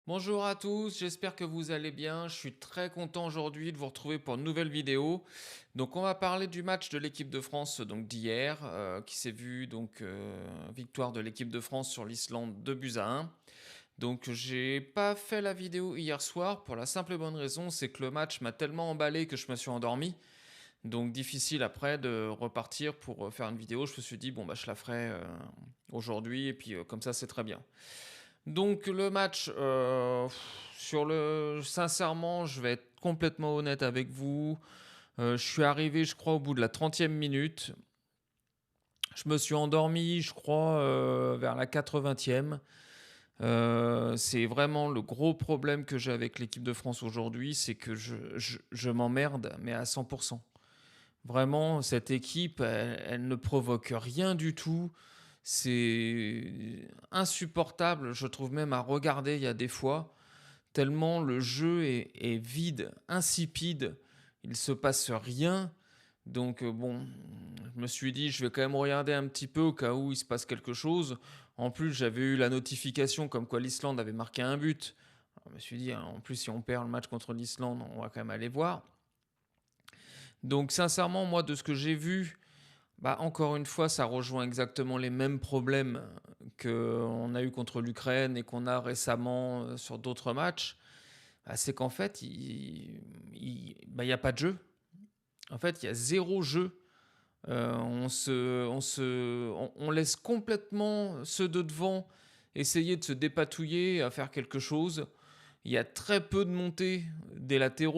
Bonjour à tous, j'espère que vous allez bien. Je suis très content aujourd'hui de vous retrouver pour une nouvelle vidéo. Donc on va parler du match de l'équipe de France donc d'hier, qui s'est vu victoire de l'équipe de France sur l'Islande 2 buts à 1. Donc j'ai pas fait la vidéo hier soir pour la simple et bonne raison, c'est que le match m'a tellement emballé que je me suis endormi. Donc difficile après de repartir pour faire une vidéo. Je me suis dit bon bah je la ferai aujourd'hui et puis comme ça c'est très bien. Donc le match, sincèrement, je vais être complètement honnête avec vous, je suis arrivé, je crois, au bout de la 30e minute. Je me suis endormi, je crois, vers la 80e. C'est vraiment le gros problème que j'ai avec l'équipe de France aujourd'hui, c'est que je m'emmerde, mais à 100. Vraiment, cette équipe, elle ne provoque rien du tout. C'est insupportable, je trouve même à regarder, il y a des fois, tellement le jeu est vide, insipide, il se passe rien. Donc bon, je me suis dit: «Je vais quand même regarder un petit peu au cas où il se passe quelque chose». En plus, j'avais eu la notification comme quoi l'Islande avait marqué un but. Alors je me suis dit: «Ah, en plus, si on perd le match contre l'Islande, on va quand même aller voir». Donc sincèrement, moi, de ce que j'ai vu, bah, encore une fois, ça rejoint exactement les mêmes problèmes qu'on a eu contre l'Ukraine et qu'on a récemment, sur d'autres matchs. Bah, c'est qu'en fait, il y a pas de jeu. En fait, il y a zéro jeu. On laisse complètement ceux de devant essayer de se dépatouiller à faire quelque chose. Il y a très peu de montées des latéraux.